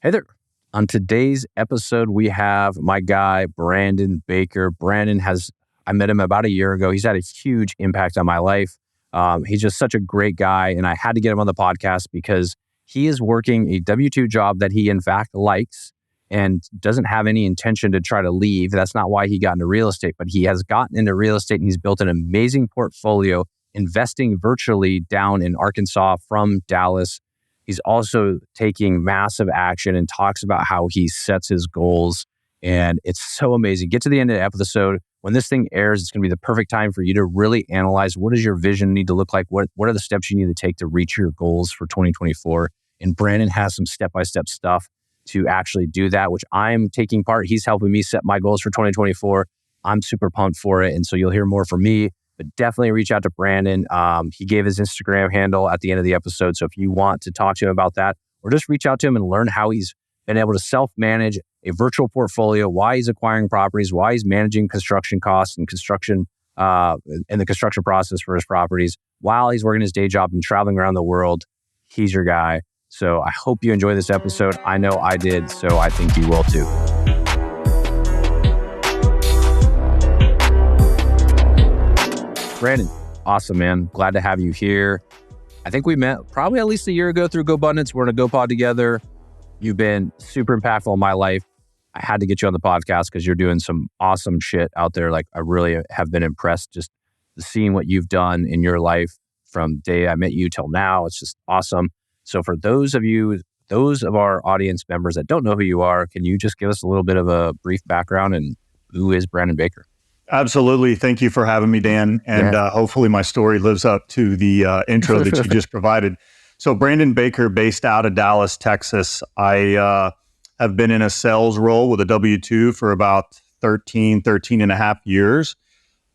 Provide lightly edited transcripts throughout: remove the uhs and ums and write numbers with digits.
Hey there. On today's episode, we have my guy, Brandon Baker. I met him about a year ago. He's had a huge impact on my life. He's just such a great guy. And I had to get him on the podcast because he is working a W-2 job that he in fact likes and doesn't have any intention to try to leave. That's not why he got into real estate, but he has gotten into real estate and he's built an amazing portfolio investing virtually down in Arkansas from Dallas. He's also taking massive action and talks about how he sets his goals. And it's so amazing. Get to the end of the episode. When this thing airs, it's going to be the perfect time for you to really analyze what does your vision need to look like? What are the steps you need to take to reach your goals for 2024? And Brandon has some step-by-step stuff to actually do that, which I'm taking part. He's helping me set my goals for 2024. I'm super pumped for it. And so you'll hear more from me. But definitely reach out to Brandon. He gave his Instagram handle at the end of the episode. So if you want to talk to him about that, or just reach out to him and learn how he's been able to self-manage a virtual portfolio, why he's acquiring properties, why he's managing construction costs and construction and the construction process for his properties while he's working his day job and traveling around the world. He's your guy. So I hope you enjoy this episode. I know I did, so I think you will too. Brandon, awesome, man. Glad to have you here. I think we met probably at least a year ago through GoBundance. We're in a GoPod together. You've been super impactful in my life. I had to get you on the podcast because you're doing some awesome shit out there. Like, I really have been impressed just seeing what you've done in your life from the day I met you till now. It's just awesome. So for those of our audience members that don't know who you are, can you just give us a little bit of a brief background and who is Brandon Baker? Absolutely. Thank you for having me, Dan. And hopefully my story lives up to the intro that you just provided. So Brandon Baker, based out of Dallas, Texas. I have been in a sales role with a W-2 for about 13 and a half years.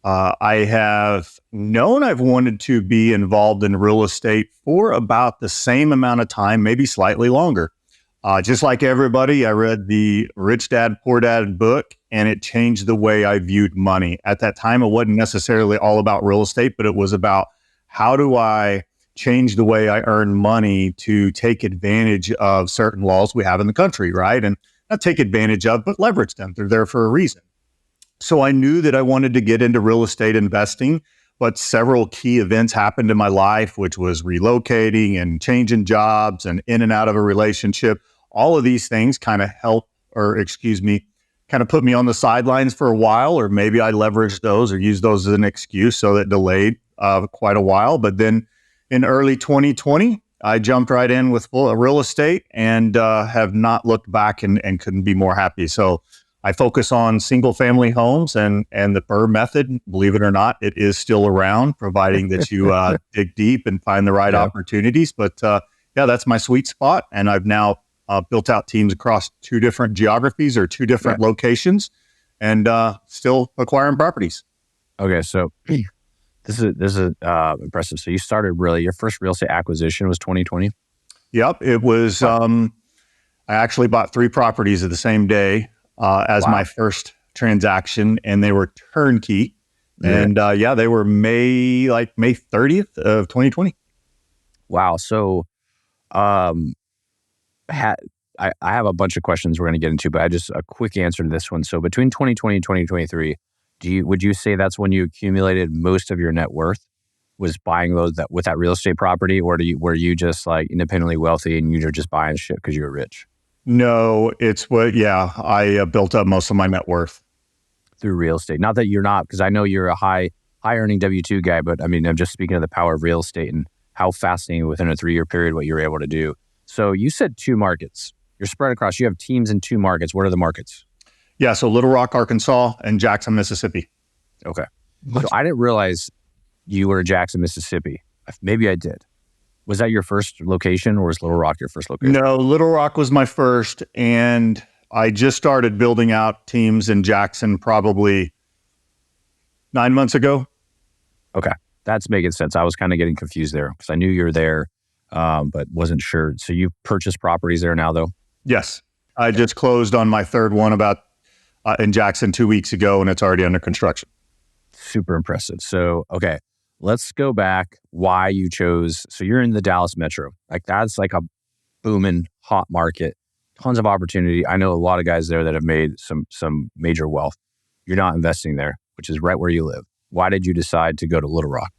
I have known I've wanted to be involved in real estate for about the same amount of time, maybe slightly longer. Just like everybody, I read the Rich Dad, Poor Dad book, and it changed the way I viewed money. At that time, it wasn't necessarily all about real estate, but it was about how do I change the way I earn money to take advantage of certain laws we have in the country, right? And not take advantage of, but leverage them. They're there for a reason. So I knew that I wanted to get into real estate investing, but several key events happened in my life, which was relocating and changing jobs and in and out of a relationship. All of these things kind of kind of put me on the sidelines for a while, or maybe I leveraged those or used those as an excuse. So that delayed quite a while. But then in early 2020, I jumped right in with real estate and have not looked back and couldn't be more happy. So I focus on single family homes and the BRRRR method. Believe it or not, it is still around, providing that you dig deep and find the right opportunities. But that's my sweet spot. And I've now built out teams across 2 different geographies or 2 different locations, and still acquiring properties. Okay, so this is impressive. So you started your first real estate acquisition was 2020? Yep, it was. I actually bought 3 properties at the same day as my first transaction, and they were turnkey. Yeah. And they were May 30th of 2020. Wow. So I have a bunch of questions we're going to get into, but a quick answer to this one. So between 2020 and 2023, would you say that's when you accumulated most of your net worth, was buying with that real estate property, or were you just like independently wealthy and you're just buying shit because you were rich? No, I built up most of my net worth through real estate. Not that you're not, because I know you're a high earning W-2 guy, but I mean, I'm just speaking of the power of real estate and how fascinating within a 3-year period what you were able to do. So you said 2 markets. You're spread across. You have teams in 2 markets. What are the markets? Yeah, so Little Rock, Arkansas, and Jackson, Mississippi. Okay. So I didn't realize you were in Jackson, Mississippi. Maybe I did. Was that your first location, or was Little Rock your first location? No, Little Rock was my first, and I just started building out teams in Jackson probably 9 months ago. Okay. That's making sense. I was kind of getting confused there because I knew you were there, but wasn't sure. So you've purchased properties there now, though? Yes. I just closed on my 3rd one in Jackson 2 weeks ago, and it's already under construction. Super impressive. So, okay, let's go back why you chose. So you're in the Dallas metro. Like, that's like a booming hot market. tons of opportunity. I know a lot of guys there that have made some major wealth. You're not investing there, which is right where you live. Why did you decide to go to Little Rock?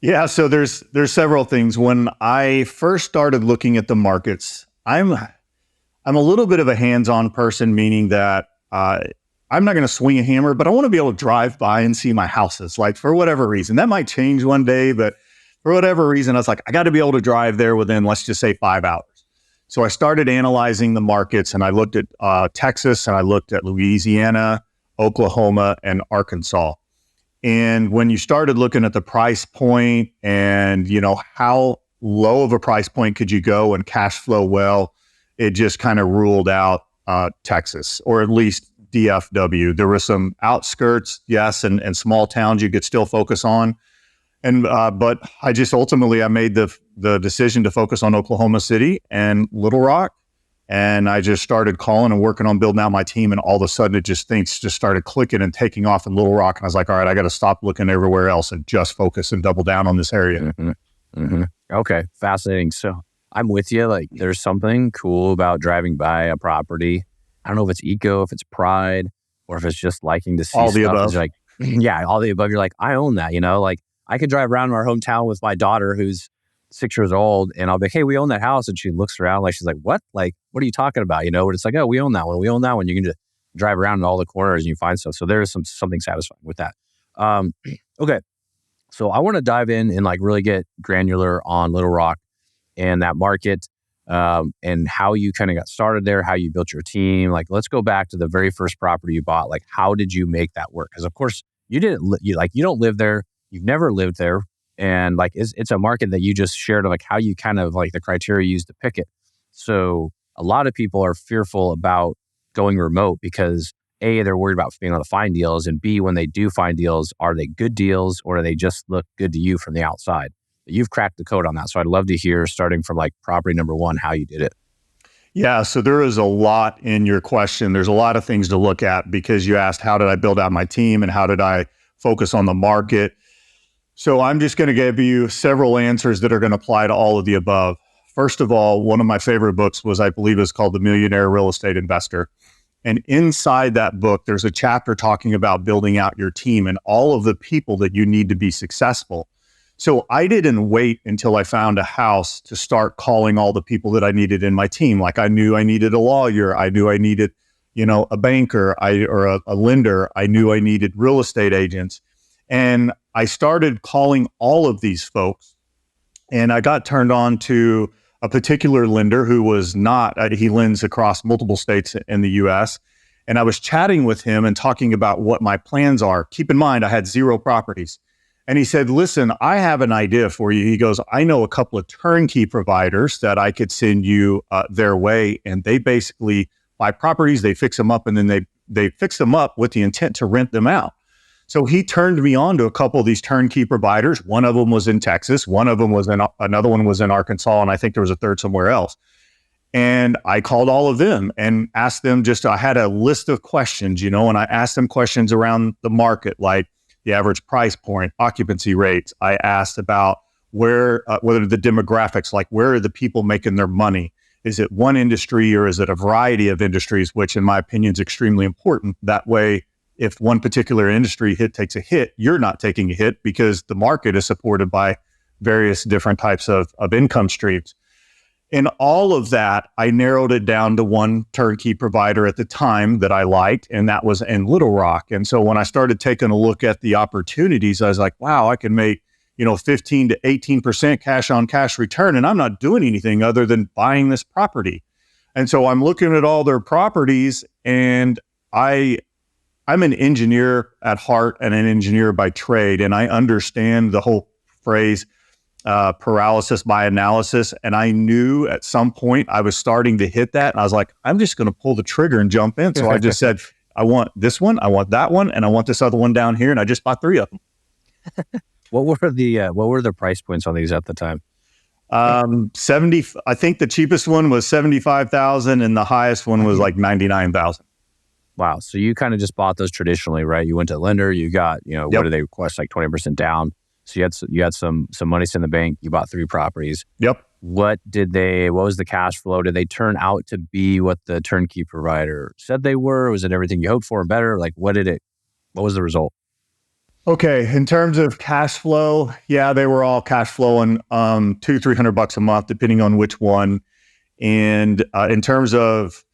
Yeah, so there's several things. When I first started looking at the markets, I'm a little bit of a hands-on person, meaning that I'm not going to swing a hammer, but I want to be able to drive by and see my houses. Like, for whatever reason, that might change one day, but for whatever reason, I was like, I got to be able to drive there within, let's just say, 5 hours. So I started analyzing the markets, and I looked at Texas, and I looked at Louisiana, Oklahoma, and Arkansas. And when you started looking at the price point and, how low of a price point could you go and cash flow well, it just kind of ruled out Texas, or at least DFW. There were some outskirts, yes, and small towns you could still focus on. And but I just ultimately, I made the decision to focus on Oklahoma City and Little Rock. And I just started calling and working on building out my team. And all of a sudden, things just started clicking and taking off in Little Rock. And I was like, all right, I got to stop looking everywhere else and just focus and double down on this area. Mm-hmm. Mm-hmm. Okay, fascinating. So I'm with you. Like, there's something cool about driving by a property. I don't know if it's ego, if it's pride, or if it's just liking to see all stuff. the above. It's like, yeah, all the above. You're like, I own that. Like I could drive around our hometown with my daughter who's 6 years old, and I'll be like, hey, we own that house. And she looks around like, she's like, what? Like, what are you talking about? But it's like, oh, we own that one. We own that one. You can just drive around in all the corners and you find stuff. So there is something satisfying with that. Okay. So I want to dive in and like really get granular on Little Rock and that market, and how you kind of got started there, how you built your team. Like, let's go back to the very first property you bought. Like, how did you make that work? Because of course you didn't, you don't live there. You've never lived there. And like, it's a market that you just shared, like how you kind of like the criteria you used to pick it. So a lot of people are fearful about going remote because A, they're worried about being able to find deals. And B, when they do find deals, are they good deals or do they just look good to you from the outside? But you've cracked the code on that. So I'd love to hear, starting from like property number one, how you did it. Yeah, so there is a lot in your question. There's a lot of things to look at because you asked, how did I build out my team and how did I focus on the market? So I'm just going to give you several answers that are going to apply to all of the above. First of all, one of my favorite books was, I believe it's called The Millionaire Real Estate Investor. And inside that book, there's a chapter talking about building out your team and all of the people that you need to be successful. So I didn't wait until I found a house to start calling all the people that I needed in my team. Like, I knew I needed a lawyer. I knew I needed, a banker or a lender. I knew I needed real estate agents. And I started calling all of these folks, and I got turned on to a particular lender who was not, he lends across multiple states in the US. And I was chatting with him and talking about what my plans are. Keep in mind, I had 0 properties. And he said, listen, I have an idea for you. He goes, I know a couple of turnkey providers that I could send you their way. And they basically buy properties, they fix them up, and then they fix them up with the intent to rent them out. So he turned me on to a couple of these turnkey providers. One of them was in Texas. One of them was another one was in Arkansas. And I think there was a third somewhere else. And I called all of them and asked them I had a list of questions, and I asked them questions around the market, like the average price point, occupancy rates. I asked about whether the demographics, like where are the people making their money? Is it one industry or is it a variety of industries, which in my opinion is extremely important. That way, if one particular industry takes a hit, you're not taking a hit because the market is supported by various different types of income streams. In all of that, I narrowed it down to one turnkey provider at the time that I liked, and that was in Little Rock. And so when I started taking a look at the opportunities, I was like, wow, I can make 15 to 18% cash on cash return, and I'm not doing anything other than buying this property. And so I'm looking at all their properties, and I'm an engineer at heart and an engineer by trade, and I understand the whole phrase paralysis by analysis. And I knew at some point I was starting to hit that, and I was like, I'm just going to pull the trigger and jump in. So I just said, I want this one, I want that one, and I want this other one down here, and I just bought 3 of them. What were the price points on these at the time? 70. I think the cheapest one was 75,000, and the highest one was like 99,000. Wow. So you kind of just bought those traditionally, right? You went to a lender, you got, Yep. What do they request? Like 20% down. So you had some money in the bank. You bought 3 properties. Yep. what was the cash flow? Did they turn out to be what the turnkey provider said they were? Was it everything you hoped for and better? Like, what was the result? Okay, in terms of cash flow, yeah, they were all cash flowing $200-300 a month, depending on which one. And in terms of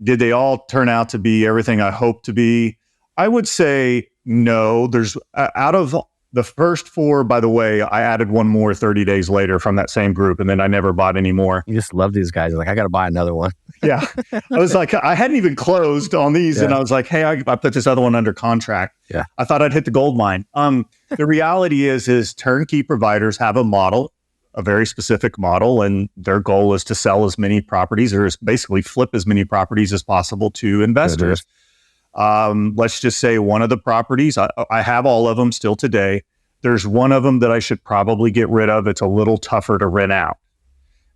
did they all turn out to be everything I hoped to be? I would say no. There's out of the first four, by the way, I added one more 30 days later from that same group, and then I never bought any more. You just love these guys. You're like, I got to buy another one. Yeah. I was like, I hadn't even closed on these, and I was like, hey, I put this other one under contract. Yeah. I thought I'd hit the gold mine. The reality is turnkey providers have a model, a very specific model, and their goal is to sell as many properties or basically flip as many properties as possible to investors. Let's just say one of the properties, I have all of them still today. There's one of them that I should probably get rid of. It's a little tougher to rent out.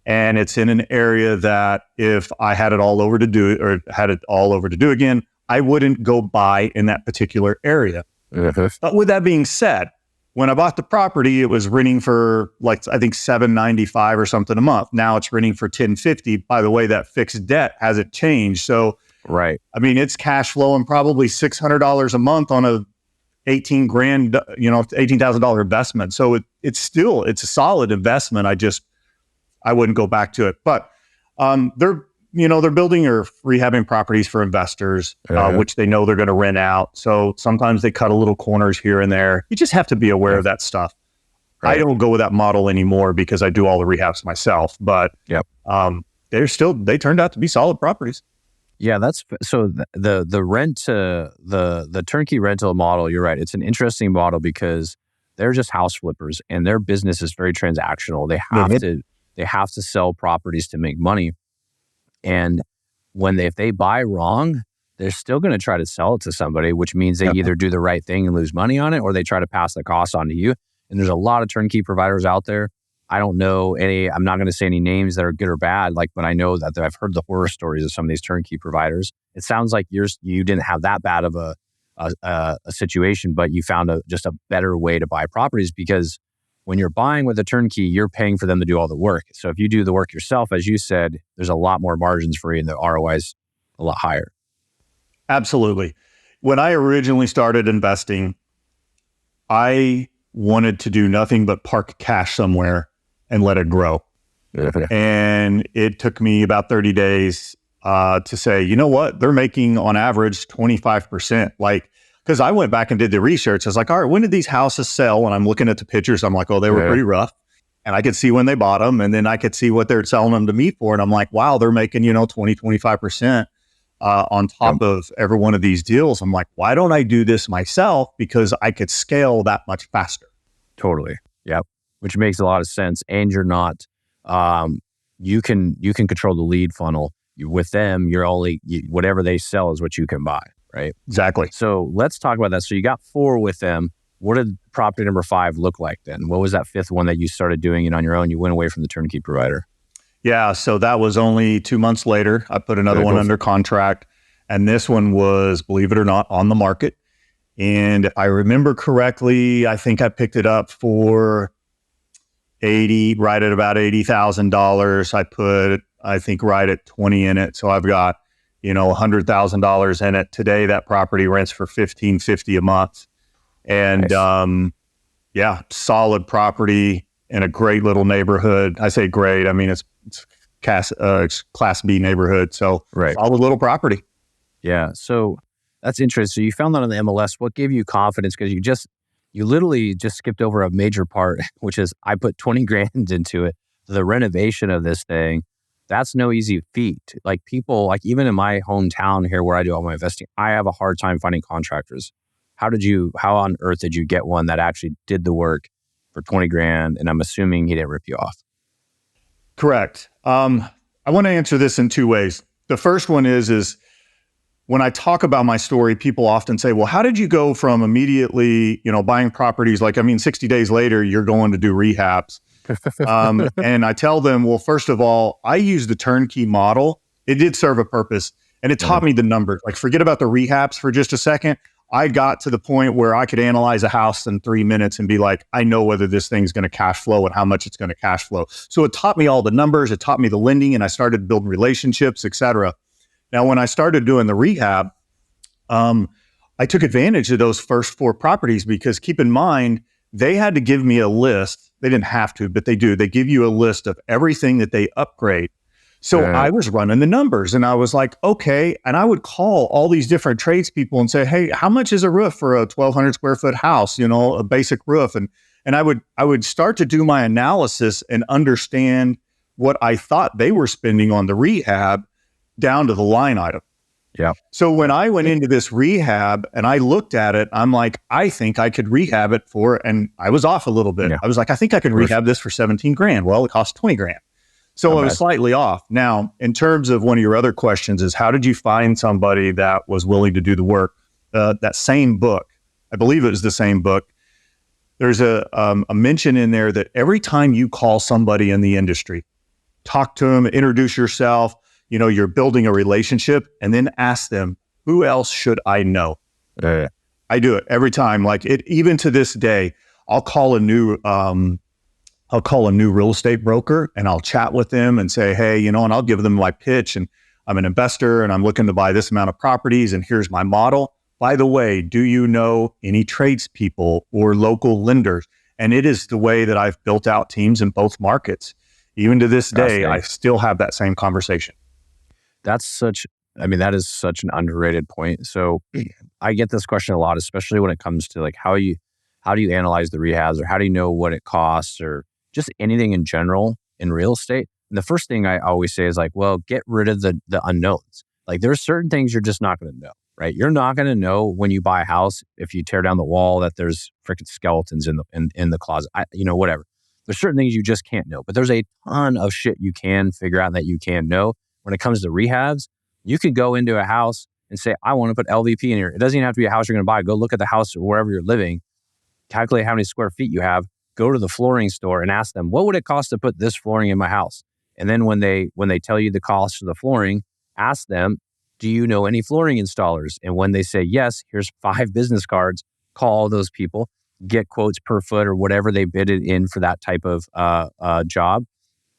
And it's in an area that if I had it all over to do again, I wouldn't go buy in that particular area. But with that being said, when I bought the property, it was renting for like, I think $795 or something a month. Now it's renting for $1,050. By the way, that fixed debt hasn't changed. So, right. I mean, it's cash flowing probably $600 a month on a $18,000 investment. So it's a solid investment. I wouldn't go back to it, but they're building or rehabbing properties for investors, which they know they're going to rent out. So sometimes they cut a little corners here and there. You just have to be aware of that stuff. Right. I don't go with that model anymore because I do all the rehabs myself, but they turned out to be solid properties. Yeah, the turnkey rental model, you're right. It's an interesting model because they're just house flippers and their business is very transactional. They have to sell properties to make money. And if they buy wrong, they're still going to try to sell it to somebody, which means they either do the right thing and lose money on it, or they try to pass the cost on to you. And there's a lot of turnkey providers out there. I don't know any, I'm not going to say any names that are good or bad, but I know that I've heard the horror stories of some of these turnkey providers. It sounds like you didn't have that bad of a situation, but you found just a better way to buy properties, because when you're buying with a turnkey, you're paying for them to do all the work. So if you do the work yourself, as you said, there's a lot more margins for you and the ROI is a lot higher. Absolutely. When I originally started investing, I wanted to do nothing but park cash somewhere and let it grow. And it took me about 30 days to say, you know what? They're making on average 25%. Because I went back and did the research. I was like, all right, when did these houses sell? And I'm looking at the pictures. I'm like, oh, they were pretty rough. And I could see when they bought them. And then I could see what they're selling them to me for. And I'm like, wow, they're making, 20-25% on top of every one of these deals. I'm like, why don't I do this myself? Because I could scale that much faster. Totally. Yep. Which makes a lot of sense. And you're not, you can control the lead funnel. With them, whatever they sell is what you can buy. Right. Exactly. So let's talk about that. So you got 4 with them. What did property number 5 look like then? What was that 5th one that you started doing it on your own? You went away from the turnkey provider. Yeah. So that was only 2 months later. I put another one under contract. And this one was, believe it or not, on the market. And if I remember correctly, I think I picked it up for right at about $80,000. I put, I think, right at 20 in it. So I've got $100,000 in it. Today, that property rents for $1,550 a month. And nice. Solid property in a great little neighborhood. I say great. I mean, it's class B neighborhood. So solid little property. Yeah. So that's interesting. So you found that on the MLS. What gave you confidence? Because you literally just skipped over a major part, which is I put 20 grand into it. The renovation of this thing. That's no easy feat. Like people, even in my hometown here where I do all my investing, I have a hard time finding contractors. How on earth did you get one that actually did the work for 20 grand? And I'm assuming he didn't rip you off. Correct. I want to answer this in 2 ways. The first one is when I talk about my story, people often say, well, how did you go from immediately, buying properties? 60 days later, you're going to do rehabs. And I tell them, well, first of all, I use the turnkey model. It did serve a purpose and it taught me the numbers. Forget about the rehabs for just a second. I got to the point where I could analyze a house in 3 minutes and be like, I know whether this thing's going to cash flow and how much it's going to cash flow. So it taught me all the numbers, it taught me the lending, and I started building relationships, et cetera. Now, when I started doing the rehab, I took advantage of those first 4 properties because keep in mind, they had to give me a list. They didn't have to, but they do. They give you a list of everything that they upgrade. So I was running the numbers and I was like, okay. And I would call all these different tradespeople and say, hey, how much is a roof for a 1,200 square foot house, a basic roof? And I would start to do my analysis and understand what I thought they were spending on the rehab down to the line item. Yeah. So when I went into this rehab and I looked at it, I'm like, I think I could rehab it and I was off a little bit. Yeah. I was like, I think I could rehab this for 17 grand. Well, it cost 20 grand. So I was slightly off. Now, in terms of one of your other questions is how did you find somebody that was willing to do the work? That same book, I believe it was the same book. There's a mention in there that every time you call somebody in the industry, talk to them, introduce yourself, you're building a relationship, and then ask them, who else should I know? I do it every time. Like even to this day, I'll call a new real estate broker and I'll chat with them and say, hey, and I'll give them my pitch and I'm an investor and I'm looking to buy this amount of properties and here's my model. By the way, do you know any tradespeople or local lenders? And it is the way that I've built out teams in both markets. Even to this day, I still have that same conversation. That is such an underrated point. So I get this question a lot, especially when it comes to like, how do you analyze the rehabs or how do you know what it costs or just anything in general in real estate? And the first thing I always say is like, well, get rid of the unknowns. Like there's certain things you're just not going to know, right? You're not going to know when you buy a house, if you tear down the wall, that there's freaking skeletons in the closet, whatever. There's certain things you just can't know, but there's a ton of shit you can figure out that you can know. When it comes to rehabs, you could go into a house and say, I want to put LVP in here. It doesn't even have to be a house you're going to buy. Go look at the house or wherever you're living, calculate how many square feet you have, go to the flooring store and ask them, what would it cost to put this flooring in my house? And then when they tell you the cost of the flooring, ask them, do you know any flooring installers? And when they say yes, here's 5 business cards, call those people, get quotes per foot or whatever they bid it in for that type of job.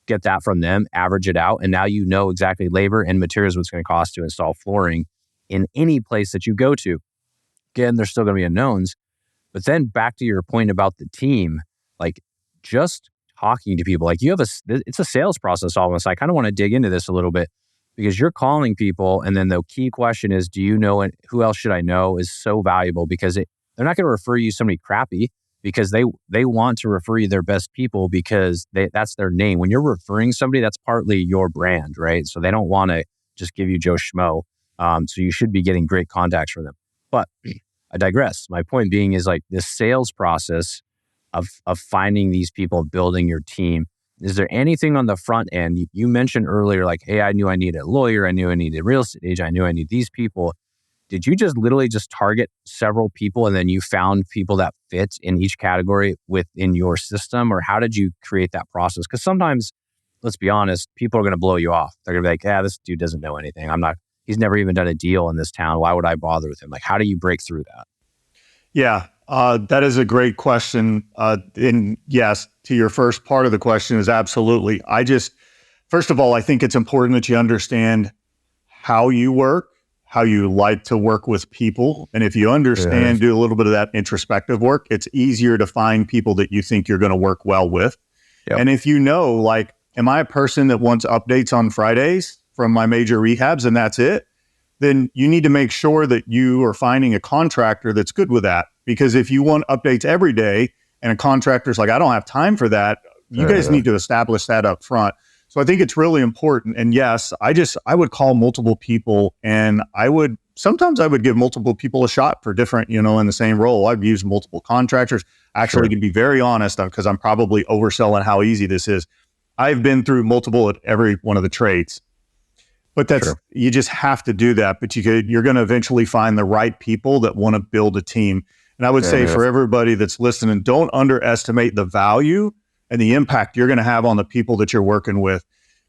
Get that from them, average it out, and now you know exactly labor and materials what it's going to cost to install flooring in any place that you go to. Again, there's still going to be unknowns, but then back to your point about the team, like just talking to people, like it's a sales process almost. I kind of want to dig into this a little bit because you're calling people, and then the key question is, do you know who else should I know is so valuable because they're not going to refer you somebody crappy. Because they want to refer you their best people because that's their name. When you're referring somebody, that's partly your brand, right? So they don't want to just give you Joe Schmo. So you should be getting great contacts from them. But I digress. My point being is like this sales process of finding these people, building your team. Is there anything on the front end? You mentioned earlier, like, hey, I knew I needed a lawyer. I knew I needed a real estate agent. I knew I need these people. Did you just literally just target several people and then you found people that fit in each category within your system? Or how did you create that process? Because sometimes, let's be honest, people are going to blow you off. They're going to be like, this dude doesn't know anything. He's never even done a deal in this town. Why would I bother with him? Like, how do you break through that? Yeah, that is a great question. And yes, to your first part of the question is absolutely. First of all, I think it's important that you understand how you work, how you like to work with people. And if you understand, do a little bit of that introspective work, it's easier to find people that you think you're going to work well with. Yep. And if you know, like, am I a person that wants updates on Fridays from my major rehabs and that's it? Then you need to make sure that you are finding a contractor that's good with that. Because if you want updates every day and a contractor's like, I don't have time for that, you guys need to establish that up front. So I think it's really important. And yes, I would call multiple people and sometimes I would give multiple people a shot for different, in the same role. I've used multiple contractors. Actually, to be very honest, because I'm probably overselling how easy this is, I've been through multiple at every one of the trades. But you just have to do that. But you're going to eventually find the right people that want to build a team. And I would say for everybody that's listening, don't underestimate the value and the impact you're going to have on the people that you're working with.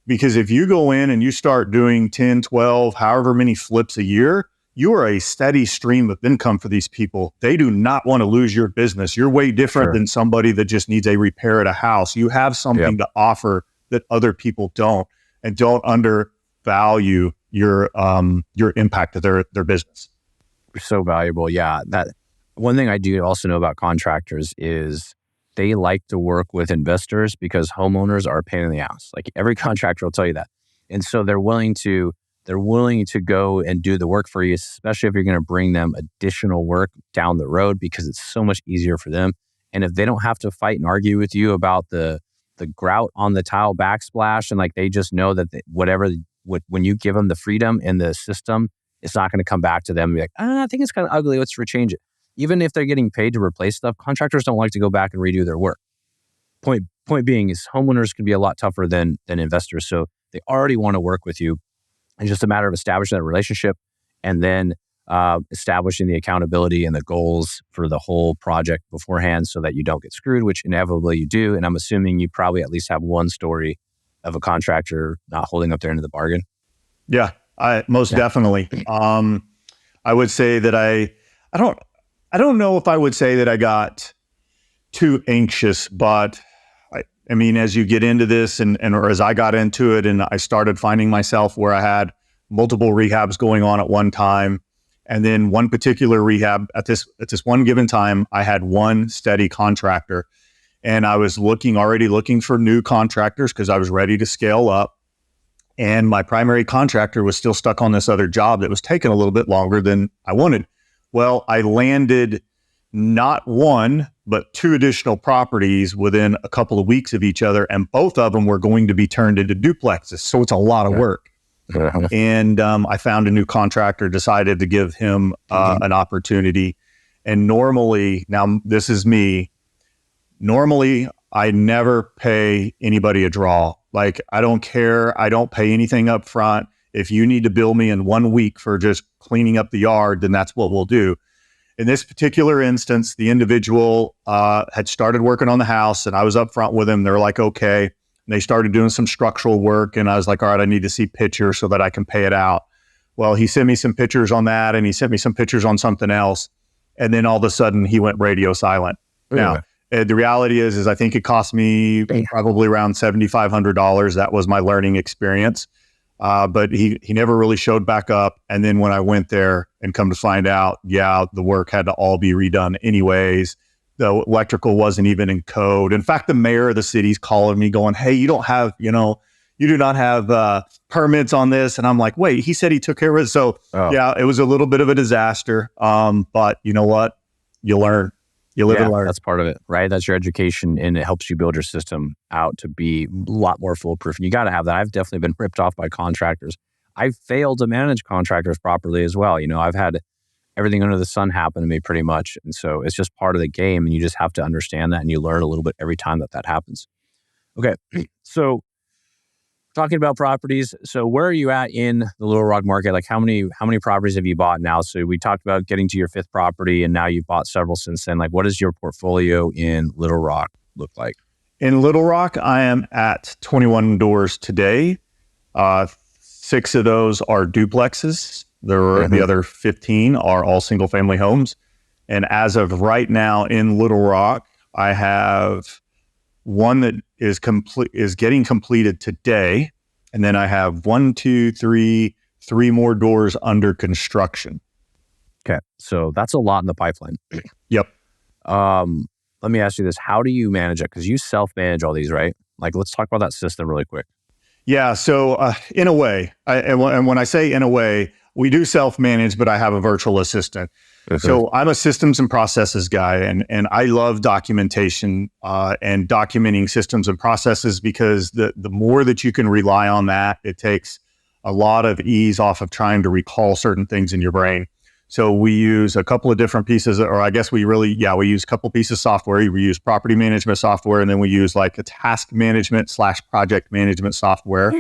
Because if you go in and you start doing 10, 12, however many flips a year, you are a steady stream of income for these people. They do not want to lose your business. You're way different than somebody that just needs a repair at a house. You have something to offer that other people don't, and don't undervalue your impact to their business. So valuable. Yeah. That one thing I do also know about contractors is they like to work with investors because homeowners are a pain in the ass. Like every contractor will tell you that. And so they're willing to go and do the work for you, especially if you're going to bring them additional work down the road, because it's so much easier for them. And if they don't have to fight and argue with you about the grout on the tile backsplash, and like they just know that when you give them the freedom in the system, it's not going to come back to them and be like, I think it's kind of ugly, let's rechange it. Even if they're getting paid to replace stuff, contractors don't like to go back and redo their work. Point being is homeowners can be a lot tougher than investors. So they already want to work with you. It's just a matter of establishing that relationship and then establishing the accountability and the goals for the whole project beforehand so that you don't get screwed, which inevitably you do. And I'm assuming you probably at least have one story of a contractor not holding up their end of the bargain. Yeah, most definitely. I would say that I don't know if I would say that I got too anxious, but I mean, as you get into this or as I got into it and I started finding myself where I had multiple rehabs going on at one time, and then one particular rehab at this one given time, I had one steady contractor, and I was already looking for new contractors because I was ready to scale up. And my primary contractor was still stuck on this other job that was taking a little bit longer than I wanted. Well, I landed not one, but two additional properties within a couple of weeks of each other. And both of them were going to be turned into duplexes. So it's a lot of work. And I found a new contractor, decided to give him an opportunity. And normally, now this is me, normally I never pay anybody a draw. Like, I don't care. I don't pay anything up front. If you need to bill me in 1 week for just cleaning up the yard, then that's what we'll do. In this particular instance, the individual had started working on the house, and I was up front with him. They're like, okay. And they started doing some structural work, and I was like, all right, I need to see pictures so that I can pay it out. Well, he sent me some pictures on that, and he sent me some pictures on something else. And then all of a sudden, he went radio silent. Now, the reality is I think it cost me probably around $7,500. That was my learning experience. But he never really showed back up. And then when I went there and come to find out, the work had to all be redone anyways. The electrical wasn't even in code. In fact, the mayor of the city's calling me going, hey, you do not have permits on this. And I'm like, wait, he said he took care of it. So it was a little bit of a disaster. But you know what? You learn. You live and learn. That's part of it, right? That's your education, and it helps you build your system out to be a lot more foolproof. And you got to have that. I've definitely been ripped off by contractors. I've failed to manage contractors properly as well. I've had everything under the sun happen to me pretty much. And so it's just part of the game, and you just have to understand that, and you learn a little bit every time that happens. Okay, so talking about properties, so where are you at in the Little Rock market? Like how many properties have you bought now? So we talked about getting to your fifth property, and now you've bought several since then. Like, what does your portfolio in Little Rock look like? In Little Rock, I am at 21 doors today. 6 of those are duplexes. The other 15 are all single family homes. And as of right now in Little Rock, I have one that is getting completed today. And then I have 3 more doors under construction. Okay. So that's a lot in the pipeline. Yep. Let me ask you this. How do you manage it? Because you self-manage all these, right? Like, let's talk about that system really quick. Yeah. So in a way, and when I say in a way, we do self-manage, but I have a virtual assistant. So I'm a systems and processes guy, and I love documentation and documenting systems and processes, because the more that you can rely on that, it takes a lot of ease off of trying to recall certain things in your brain. So we use a couple of different pieces, or I guess we use a couple pieces of software. We use property management software, and then we use like a task management / project management software,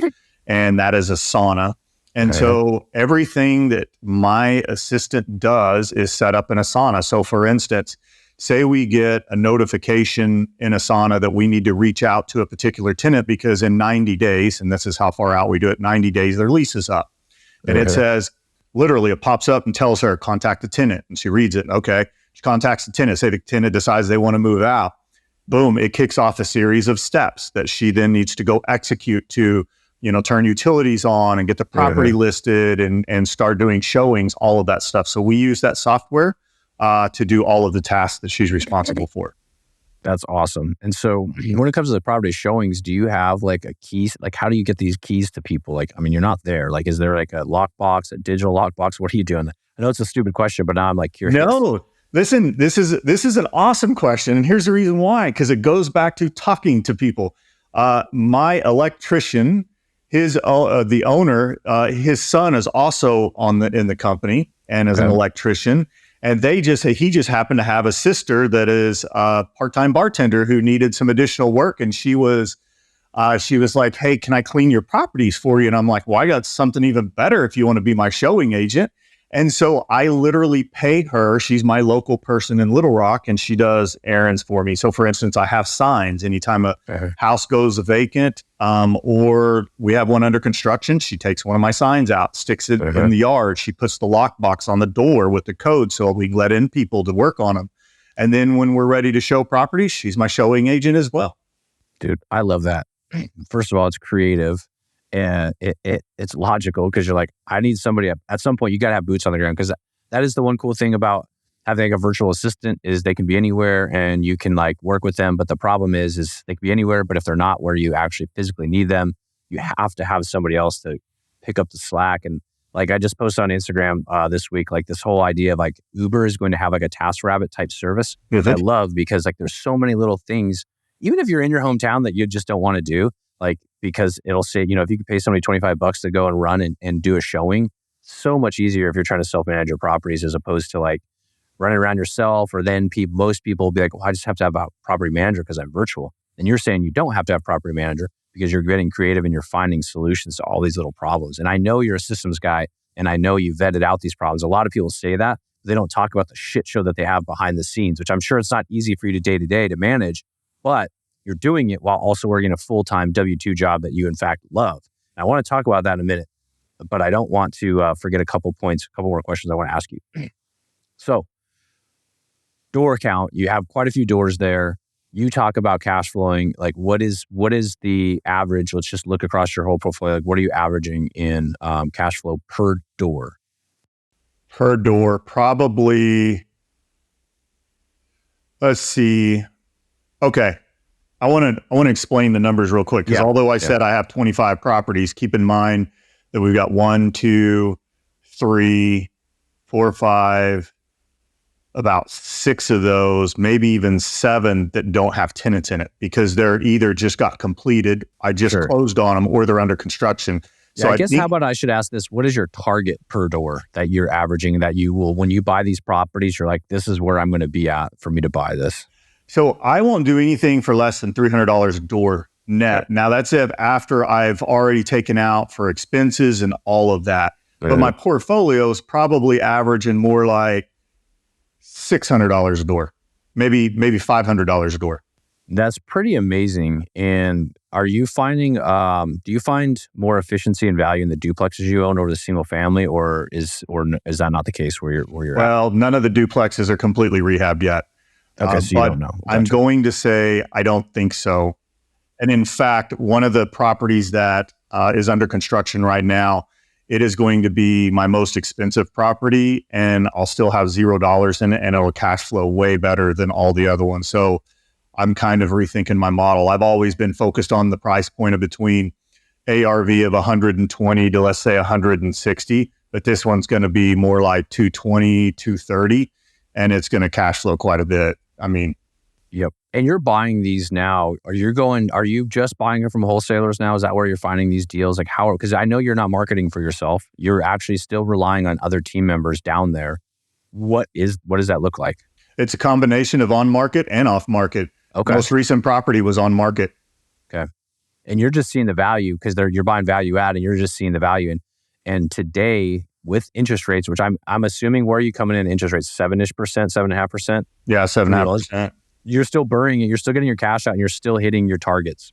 and that is Asana. And so everything that my assistant does is set up in Asana. So for instance, say we get a notification in Asana that we need to reach out to a particular tenant because in 90 days, and this is how far out we do it, 90 days, their lease is up. And it says, literally it pops up and tells her, contact the tenant. And she reads it. Okay. She contacts the tenant, say the tenant decides they want to move out. Boom, it kicks off a series of steps that she then needs to go execute to, turn utilities on and get the property listed and start doing showings, all of that stuff. So we use that software to do all of the tasks that she's responsible for. That's awesome. And so when it comes to the property showings, do you have like a key? Like, how do you get these keys to people? Like, I mean, you're not there. Like, is there like a lockbox, a digital lockbox? What are you doing? I know it's a stupid question, but now I'm like curious. No, listen, this is an awesome question. And here's the reason why, because it goes back to talking to people. My electrician, the owner, his son is also in the company and as an electrician. And he just happened to have a sister that is a part-time bartender who needed some additional work. And she was like, hey, can I clean your properties for you? And I'm like, well, I got something even better if you want to be my showing agent. And so I literally pay her. She's my local person in Little Rock, and she does errands for me. So for instance, I have signs anytime a house goes vacant or we have one under construction. She takes one of my signs out, sticks it in the yard. She puts the lockbox on the door with the code so we can let in people to work on them. And then when we're ready to show properties, she's my showing agent as well. Dude, I love that. First of all, it's creative. And it's logical because you're like, I need somebody at some point. You got to have boots on the ground, because that is the one cool thing about having a virtual assistant is they can be anywhere and you can like work with them. But the problem is they can be anywhere, but if they're not where you actually physically need them, you have to have somebody else to pick up the slack. And like I just posted on Instagram this week, like this whole idea of like Uber is going to have like a TaskRabbit type service, which I love, because like there's so many little things, even if you're in your hometown, that you just don't want to do. Like, because it'll say, if you could pay somebody $25 to go and run and do a showing, so much easier if you're trying to self-manage your properties as opposed to like running around yourself. Or then most people will be like, well, I just have to have a property manager because I'm virtual. And you're saying you don't have to have a property manager because you're getting creative and you're finding solutions to all these little problems. And I know you're a systems guy and I know you vetted out these problems. A lot of people say that, but they don't talk about the shit show that they have behind the scenes, which I'm sure it's not easy for you to day to day to manage, but you're doing it while also working a full-time W-2 job that you in fact love. And I want to talk about that in a minute, but I don't want to forget a couple more questions I want to ask you. So, door count, you have quite a few doors there. You talk about cash flowing. Like what is the average? Let's just look across your whole portfolio. Like what are you averaging in cash flow per door? Per door, probably, let's see. Okay. I want to explain the numbers real quick, because although I said I have 25 properties, keep in mind that we've got 1, 2, 3, 4, 5, about 6 of those, maybe even 7 that don't have tenants in it because they're either just got completed, I just closed on them, or they're under construction. So I guess how about I should ask this: what is your target per door that you're averaging, that you will, when you buy these properties, you're like, this is where I'm going to be at for me to buy this? So I won't do anything for less than $300 a door net. Now that's if after I've already taken out for expenses and all of that. But my portfolio is probably averaging more like $600 a door, maybe $500 a door. That's pretty amazing. And are you finding, do you find more efficiency and value in the duplexes you own over the single family, or is that not the case where you're at? Well, none of the duplexes are completely rehabbed yet. Okay, so you don't know. Gotcha. I'm going to say I don't think so. And in fact, one of the properties that is under construction right now, it is going to be my most expensive property, and I'll still have $0 in it, and it'll cash flow way better than all the other ones. So I'm kind of rethinking my model. I've always been focused on the price point of between ARV of 120 to, let's say, 160, but this one's going to be more like 220, 230, and it's going to cash flow quite a bit. I mean, yep. And you're buying these now. Are you just buying it from wholesalers now? Is that where you're finding these deals? Like how, because I know you're not marketing for yourself. You're actually still relying on other team members down there. What does that look like? It's a combination of on market and off market. Okay. Most recent property was on market. Okay. And you're just seeing the value because you're buying value add, and you're just seeing the value. And today, with interest rates, which I'm assuming, where are you coming in interest rates? 7-ish%, 7.5%? Yeah, 7.5%. You're still burning it. You're still getting your cash out, and you're still hitting your targets.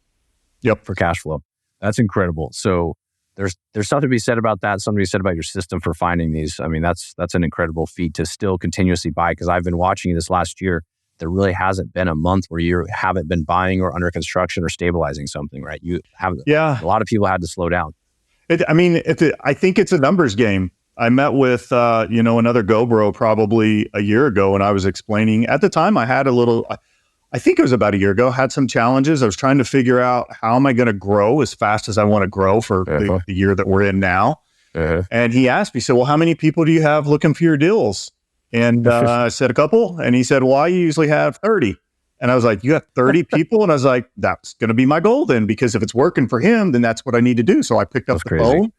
Yep. For cash flow. That's incredible. So there's something to be said about that. Something to be said about your system for finding these. I mean, that's an incredible feat to still continuously buy, because I've been watching you this last year. There really hasn't been a month where you haven't been buying or under construction or stabilizing something, right? You have Yeah. A lot of people had to slow down. I think it's a numbers game. I met with another GoBro probably a year ago, and I was explaining at the time I had I think it was about a year ago, had some challenges. I was trying to figure out how am I going to grow as fast as I want to grow for the year that we're in now. And he asked me, he said, well, how many people do you have looking for your deals? And I said, a couple. And he said, well, I usually have 30. And I was like, you have 30 people? And I was like, that's going to be my goal then, because if it's working for him, then that's what I need to do. So I picked up the phone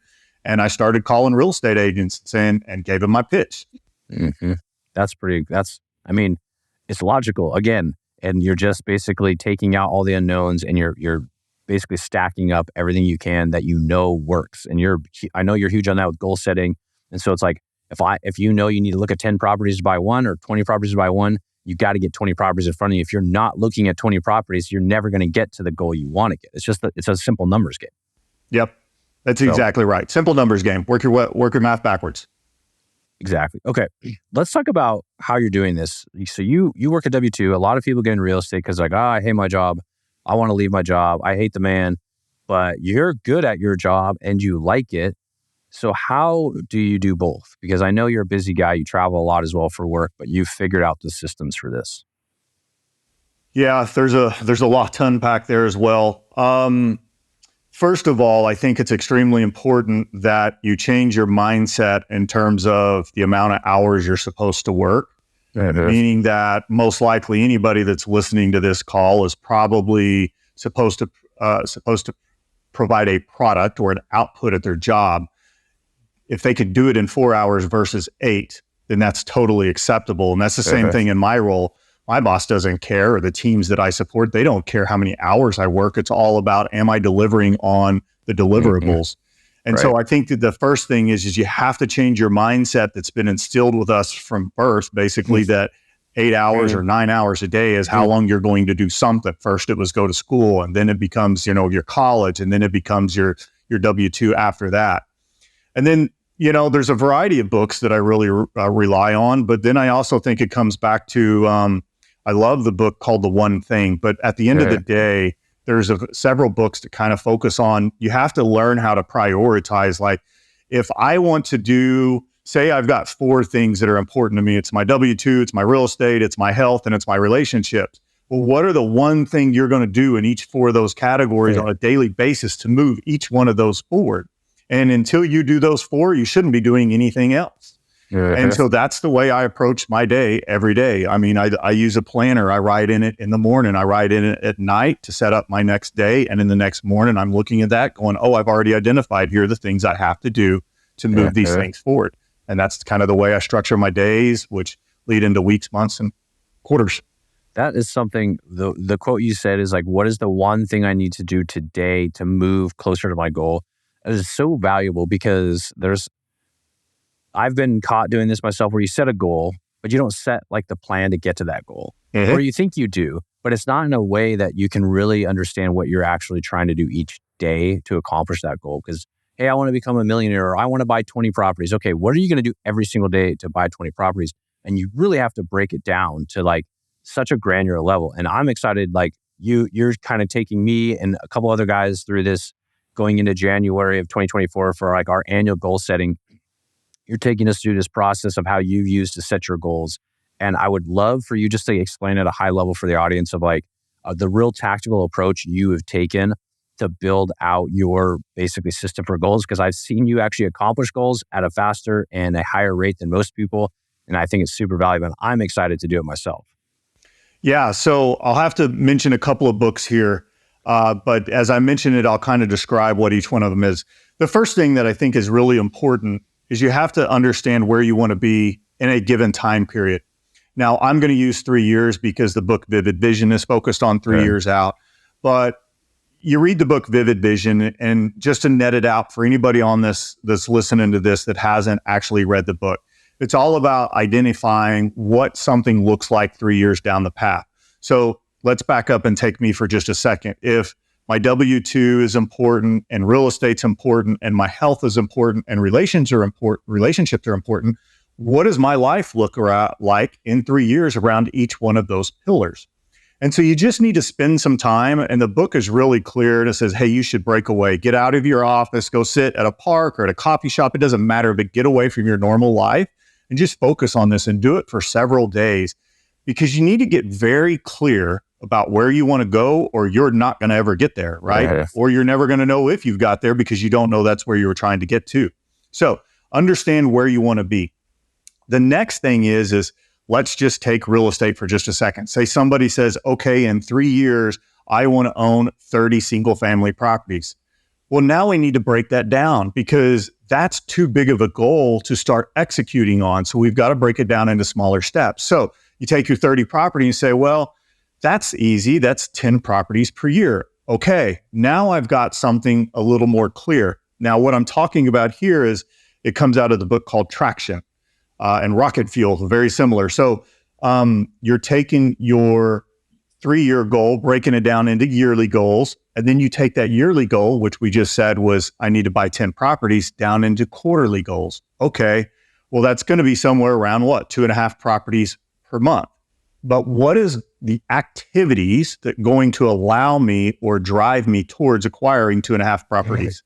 and I started calling real estate agents and gave them my pitch. Mm-hmm. I mean, it's logical again. And you're just basically taking out all the unknowns, and you're basically stacking up everything you can that you know works. And I know you're huge on that with goal setting. And so it's like, if you know you need to look at 10 properties to buy one or 20 properties to buy one, you got to get 20 properties in front of you. If you're not looking at 20 properties, you're never going to get to the goal you want to get. It's a simple numbers game. Yep. That's exactly right. Simple numbers game. Work your math backwards. Exactly. Okay. Let's talk about how you're doing this. So you work at W-2. A lot of people get in real estate because I hate my job. I want to leave my job. I hate the man. But you're good at your job and you like it. So how do you do both? Because I know you're a busy guy. You travel a lot as well for work, but you've figured out the systems for this. Yeah, there's a lot to unpack there as well. First of all, I think it's extremely important that you change your mindset in terms of the amount of hours you're supposed to work. Meaning that most likely anybody that's listening to this call is probably supposed to provide a product or an output at their job. If they could do it in 4 hours versus 8, then that's totally acceptable. And that's the same thing in my role. My boss doesn't care, or the teams that I support, they don't care how many hours I work. It's all about, am I delivering on the deliverables? And so I think that the first thing is you have to change your mindset that's been instilled with us from birth, basically that 8 hours or 9 hours a day is how long you're going to do something. First it was go to school, and then it becomes, your college, and then it becomes your W-2 after that. And then, there's a variety of books that I really rely on, but then I also think it comes back to, I love the book called The One Thing, but at the end of the day, there's several books that kind of focus on, you have to learn how to prioritize. Like if I want to do, say I've got 4 things that are important to me. It's my W-2, it's my real estate, it's my health, and it's my relationships. Well, what are the one thing you're going to do in each 4 of those categories on a daily basis to move each one of those forward? And until you do those 4, you shouldn't be doing anything else. And so that's the way I approach my day every day. I mean, I use a planner. I write in it in the morning. I write in it at night to set up my next day. And in the next morning, I'm looking at that going, I've already identified here are the things I have to do to move these things forward. And that's kind of the way I structure my days, which lead into weeks, months, and quarters. That is something, the quote you said is like, what is the one thing I need to do today to move closer to my goal? It is so valuable because I've been caught doing this myself where you set a goal, but you don't set like the plan to get to that goal. Or you think you do, but it's not in a way that you can really understand what you're actually trying to do each day to accomplish that goal. Because, hey, I want to become a millionaire, or I want to buy 20 properties. Okay, what are you going to do every single day to buy 20 properties? And you really have to break it down to like such a granular level. And I'm excited, like you're kind of taking me and a couple other guys through this going into January of 2024 for like our annual goal setting. You're taking us through this process of how you've used to set your goals. And I would love for you just to explain at a high level for the audience of like the real tactical approach you have taken to build out your basically system for goals. Because I've seen you actually accomplish goals at a faster and a higher rate than most people. And I think it's super valuable. And I'm excited to do it myself. Yeah, so I'll have to mention a couple of books here. But as I mentioned it, I'll kind of describe what each one of them is. The first thing that I think is really important is you have to understand where you want to be in a given time period. Now, I'm going to use 3 years because the book Vivid Vision is focused on 3 years out. But you read the book Vivid Vision, and just to net it out for anybody on this that's listening to this that hasn't actually read the book, it's all about identifying what something looks like 3 years down the path. So let's back up and take me for just a second. If my W-2 is important, and real estate's important, and my health is important, and relationships are important. What does my life look like in 3 years around each one of those pillars? And so you just need to spend some time. And the book is really clear. And it says, hey, you should break away, get out of your office, go sit at a park or at a coffee shop. It doesn't matter, but get away from your normal life and just focus on this and do it for several days, because you need to get very clear about where you want to go, or you're not going to ever get there, right? Yeah. Or you're never going to know if you've got there, because you don't know that's where you were trying to get to. So understand where you want to be. The next thing is let's just take real estate for just a second. Say somebody says, okay, in 3 years, I want to own 30 single family properties. Well, now we need to break that down, because that's too big of a goal to start executing on. So we've got to break it down into smaller steps. So you take your 30 property and say, well, that's easy. That's 10 properties per year. Okay, now I've got something a little more clear. Now, what I'm talking about here is, it comes out of the book called Traction. And rocket fuel, very similar. So you're taking your 3-year goal, breaking it down into yearly goals, and then you take that yearly goal, which we just said was, I need to buy 10 properties, down into quarterly goals. Okay, well, that's going to be somewhere around what, 2.5 properties per month. But what is the activities that going to allow me or drive me towards acquiring 2.5 properties?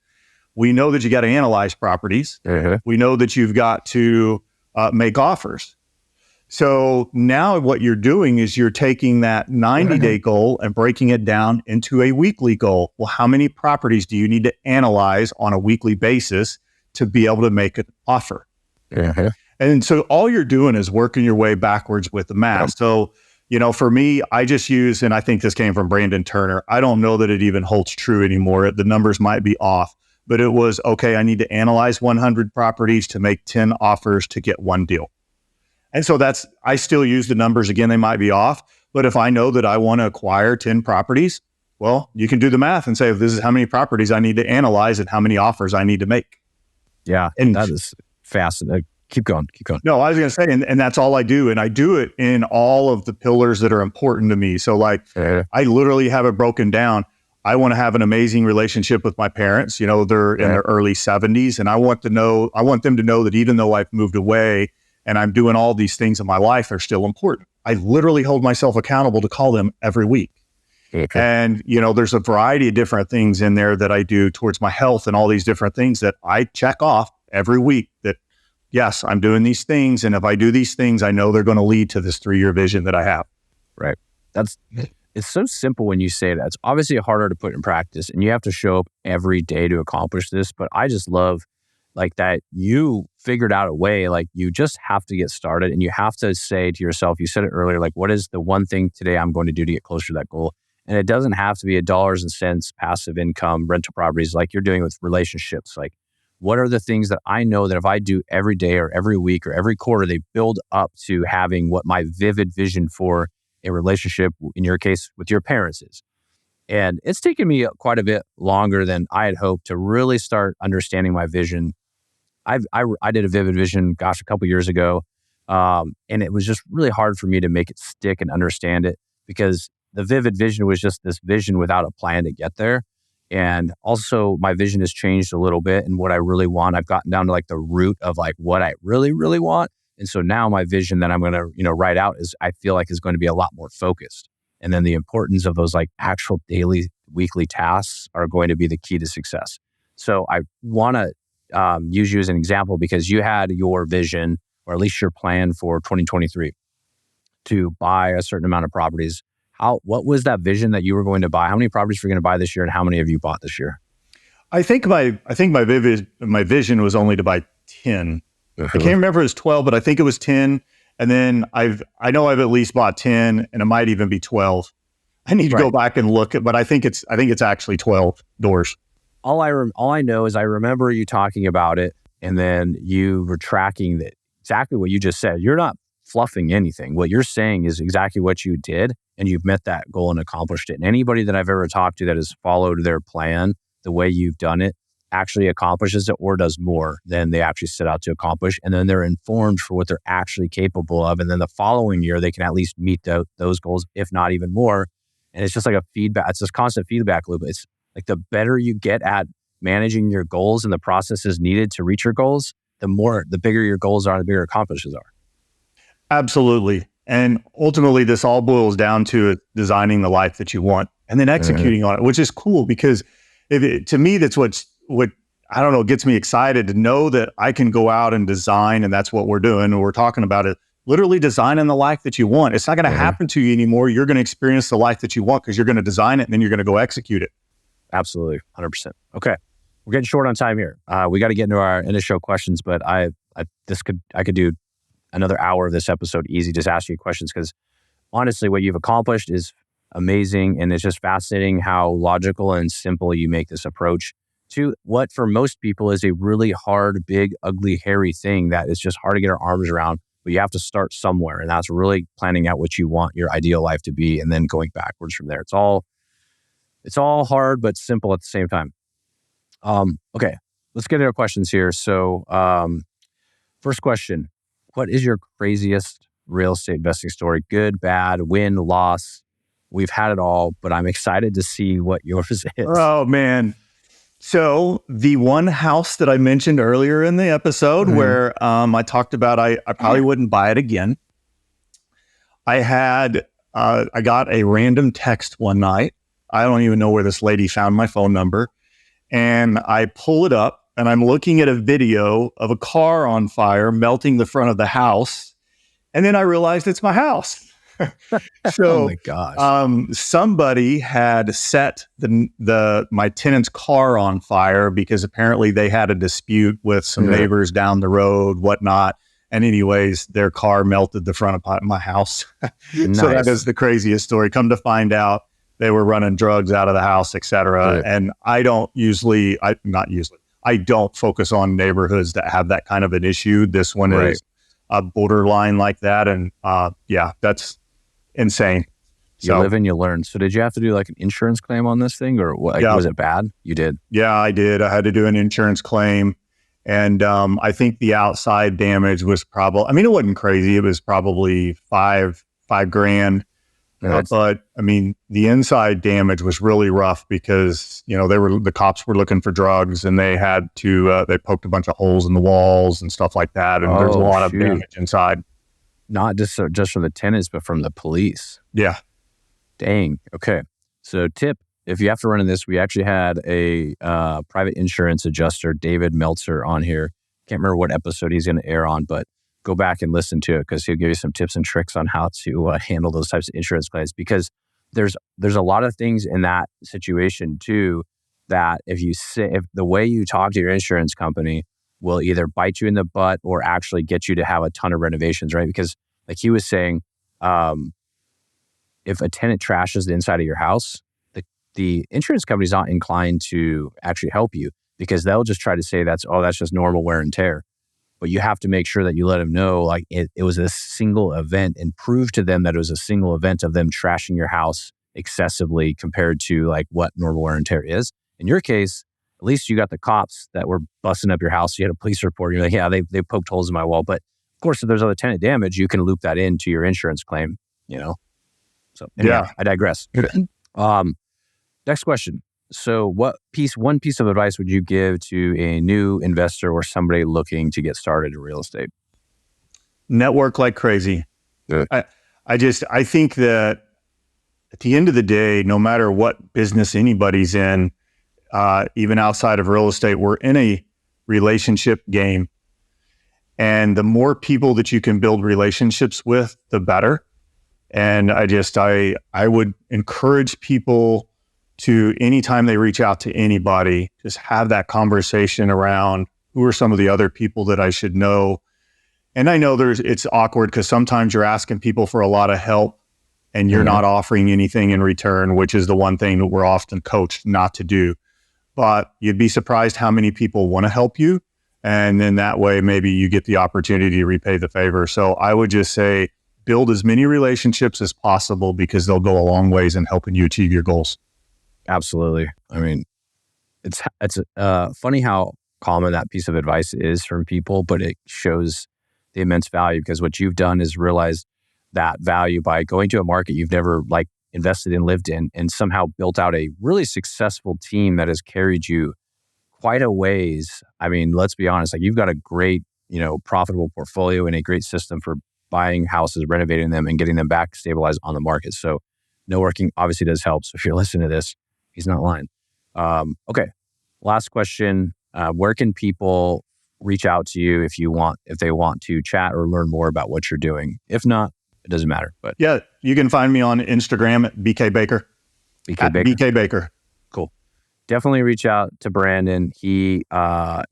We know that you got to analyze properties. We know that you've got to make offers. So now what you're doing is you're taking that 90-day goal and breaking it down into a weekly goal. Well, how many properties do you need to analyze on a weekly basis to be able to make an offer? And so all you're doing is working your way backwards with the math. So, for me, I just use, and I think this came from Brandon Turner, I don't know that it even holds true anymore. The numbers might be off. But it was, okay, I need to analyze 100 properties to make 10 offers to get one deal. And so I still use the numbers. Again, they might be off, but if I know that I want to acquire 10 properties, well, you can do the math and say, this is how many properties I need to analyze and how many offers I need to make. Yeah, and that is fascinating. Keep going. No, I was going to say, and that's all I do. And I do it in all of the pillars that are important to me. So I literally have it broken down. I want to have an amazing relationship with my parents. They're in their early 70s, and I want them to know that even though I've moved away and I'm doing all these things in my life, they're still important. I literally hold myself accountable to call them every week. And, there's a variety of different things in there that I do towards my health and all these different things that I check off every week that, yes, I'm doing these things. And if I do these things, I know they're going to lead to this 3-year vision that I have. Right. It's so simple when you say that. It's obviously harder to put in practice, and you have to show up every day to accomplish this. But I just love that you figured out a way, you just have to get started, and you have to say to yourself, you said it earlier, what is the one thing today I'm going to do to get closer to that goal? And it doesn't have to be a dollars and cents passive income rental properties like you're doing with relationships. What are the things that I know that if I do every day or every week or every quarter, they build up to having what my vivid vision for a relationship, in your case, with your parents is. And it's taken me quite a bit longer than I had hoped to really start understanding my vision. I did a vivid vision, a couple years ago. And it was just really hard for me to make it stick and understand it, because the vivid vision was just this vision without a plan to get there. And also my vision has changed a little bit, and what I really want, I've gotten down to the root of what I really, really want. And so now my vision that I'm going to, write out I feel is going to be a lot more focused. And then the importance of those actual daily, weekly tasks are going to be the key to success. So I want to use you as an example, because you had your vision, or at least your plan for 2023, to buy a certain amount of properties. What was that vision that you were going to buy? How many properties were you going to buy this year, and how many have you bought this year? I think my vision was only to buy 10. I can't remember if it was 12, but I think it was 10. And then I know I've at least bought 10, and it might even be 12. I need to go back and look at, but I think it's actually 12 doors. All I know is I remember you talking about it, and then you were tracking that exactly what you just said. You're not fluffing anything. What you're saying is exactly what you did, and you've met that goal and accomplished it. And anybody that I've ever talked to that has followed their plan the way you've done it actually accomplishes it, or does more than they actually set out to accomplish. And then they're informed for what they're actually capable of. And then the following year, they can at least meet those goals, if not even more. And it's just like a feedback. It's this constant feedback loop. It's like the better you get at managing your goals and the processes needed to reach your goals, the bigger your goals are, the bigger accomplishments are. Absolutely. And ultimately, this all boils down to designing the life that you want and then executing on it, which is cool because to me, that's what I don't know, gets me excited to know that I can go out and design, and that's what we're doing. And we're talking about it, literally designing the life that you want. It's not going to happen to you anymore. You're going to experience the life that you want because you're going to design it and then you're going to go execute it. Absolutely. 100%. Okay. We're getting short on time here. We got to get into our initial questions, but I could do another hour of this episode easy, just asking you questions, because honestly, what you've accomplished is amazing. And it's just fascinating how logical and simple you make this approach to what for most people is a really hard, big, ugly, hairy thing that is just hard to get our arms around. But you have to start somewhere. And that's really planning out what you want your ideal life to be and then going backwards from there. It's all hard, but simple at the same time. Okay, let's get into our questions here. So first question, what is your craziest real estate investing story? Good, bad, win, loss? We've had it all, but I'm excited to see what yours is. Oh, man. So the one house that I mentioned earlier in the episode where I talked about I probably wouldn't buy it again. I got a random text one night. I don't even know where this lady found my phone number. And I pull it up and I'm looking at a video of a car on fire melting the front of the house. And then I realized it's my house. So, oh my gosh. Somebody had set my tenant's car on fire because apparently they had a dispute with some neighbors down the road, whatnot. And anyways, their car melted the front of my house. Nice. So that is the craziest story. Come to find out, they were running drugs out of the house, et cetera. Right. And I don't focus on neighborhoods that have that kind of an issue. This one is a borderline like that. And that's insane. You live and you learn. So did you have to do like an insurance claim on this thing, or what, was it bad? You did? Yeah, I did. I had to do an insurance claim. And I think the outside damage was it wasn't crazy. It was probably $5,000. But I mean, the inside damage was really rough because, the cops were looking for drugs and they had to, they poked a bunch of holes in the walls and stuff like that. And there's a lot of damage inside. Not just from the tenants, but from the police. Yeah. Dang. Okay. So tip, if you have to run in this, we actually had a private insurance adjuster, David Meltzer, on here. Can't remember what episode he's going to air on, but go back and listen to it because he'll give you some tips and tricks on how to handle those types of insurance claims. Because there's a lot of things in that situation too that if the way you talk to your insurance company will either bite you in the butt or actually get you to have a ton of renovations, right? Because like he was saying, if a tenant trashes the inside of your house, the insurance company's not inclined to actually help you because they'll just try to say that's just normal wear and tear. But you have to make sure that you let them know like it was a single event and prove to them that it was a single event of them trashing your house excessively compared to like what normal wear and tear is. In your case, at least you got the cops that were busting up your house. You had a police report. You're like, yeah, they poked holes in my wall. But of course, if there's other tenant damage, you can loop that into your insurance claim, So anyway, I digress. Next question. So one piece of advice would you give to a new investor or somebody looking to get started in real estate? Network like crazy. Yeah. I think that at the end of the day, no matter what business anybody's in, even outside of real estate, we're in a relationship game. And the more people that you can build relationships with, the better. And I would encourage people to, anytime they reach out to anybody, just have that conversation around who are some of the other people that I should know. And I know it's awkward because sometimes you're asking people for a lot of help and you're not offering anything in return, which is the one thing that we're often coached not to do. But you'd be surprised how many people want to help you. And then that way, maybe you get the opportunity to repay the favor. So I would just say, build as many relationships as possible because they'll go a long ways in helping you achieve your goals. Absolutely. I mean, it's funny how common that piece of advice is from people, but it shows the immense value because what you've done is realize that value by going to a market you've never invested in, lived in, and somehow built out a really successful team that has carried you quite a ways. I mean, let's be honest, like you've got a great, profitable portfolio and a great system for buying houses, renovating them, and getting them back stabilized on the market. So networking obviously does help. So if you're listening to this, he's not lying. Okay. Last question. Where can people reach out to you if they want to chat or learn more about what you're doing? If not, it doesn't matter. But yeah, you can find me on Instagram at BK Baker. BK Baker. Cool. Definitely reach out to Brandon. He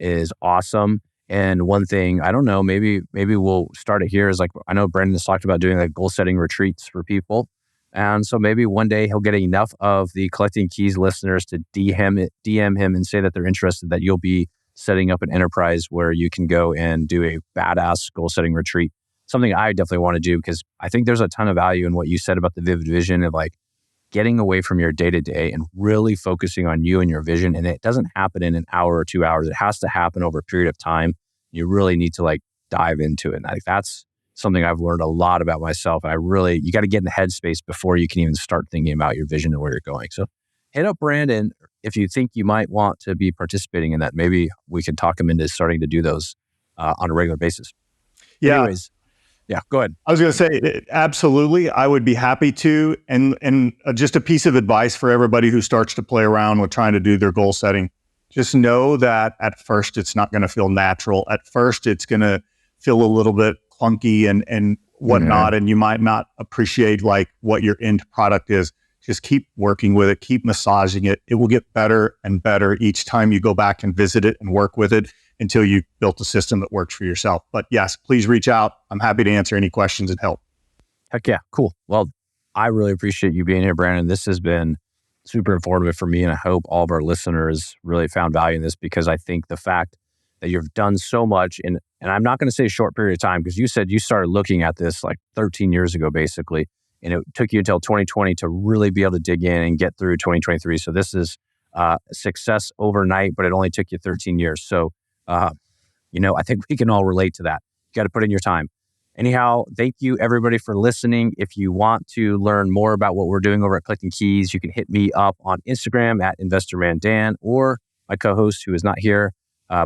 is awesome. And one thing, I don't know, maybe we'll start it here is like, I know Brandon has talked about doing like goal setting retreats for people. And so maybe one day he'll get enough of the Collecting Keys listeners to DM him and say that they're interested, that you'll be setting up an enterprise where you can go and do a badass goal setting retreat. Something I definitely want to do, because I think there's a ton of value in what you said about the vivid vision of like getting away from your day-to-day and really focusing on you and your vision. And it doesn't happen in an hour or 2 hours. It has to happen over a period of time. You really need to like dive into it. And like that's something I've learned a lot about myself. And you got to get in the headspace before you can even start thinking about your vision and where you're going. So hit up Brandon if you think you might want to be participating in that. Maybe we can talk him into starting to do those on a regular basis. Yeah. Anyways, yeah, go ahead. I was going to say, absolutely. I would be happy to. And just a piece of advice for everybody who starts to play around with trying to do their goal setting. Just know that at first, it's not going to feel natural. At first, it's going to feel a little bit clunky and whatnot. And you might not appreciate like what your end product is. Just keep working with it, keep massaging it. It will get better and better each time you go back and visit it and work with it until you've built a system that works for yourself. But yes, please reach out. I'm happy to answer any questions and help. Heck yeah. Cool. Well, I really appreciate you being here, Brandon. This has been super informative for me, and I hope all of our listeners really found value in this, because I think the fact that you've done so much and I'm not going to say a short period of time, because you said you started looking at this like 13 years ago, basically, and it took you until 2020 to really be able to dig in and get through 2023. So this is success overnight, but it only took you 13 years. So, I think we can all relate to that. You got to put in your time. Anyhow, thank you everybody for listening. If you want to learn more about what we're doing over at Collecting Keys, you can hit me up on Instagram at InvestorManDan, or my co-host who is not here,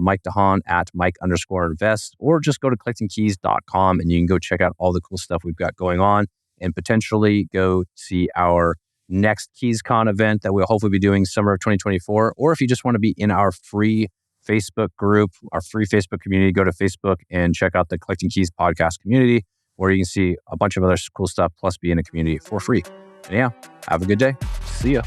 Mike DeHaan at Mike_invest, or just go to collectingkeys.com and you can go check out all the cool stuff we've got going on and potentially go see our next KeysCon event that we'll hopefully be doing summer of 2024. Or if you just want to be in our free Facebook group, our free Facebook community, go to Facebook and check out the Collecting Keys podcast community, where you can see a bunch of other cool stuff, plus be in a community for free. And yeah, have a good day. See ya.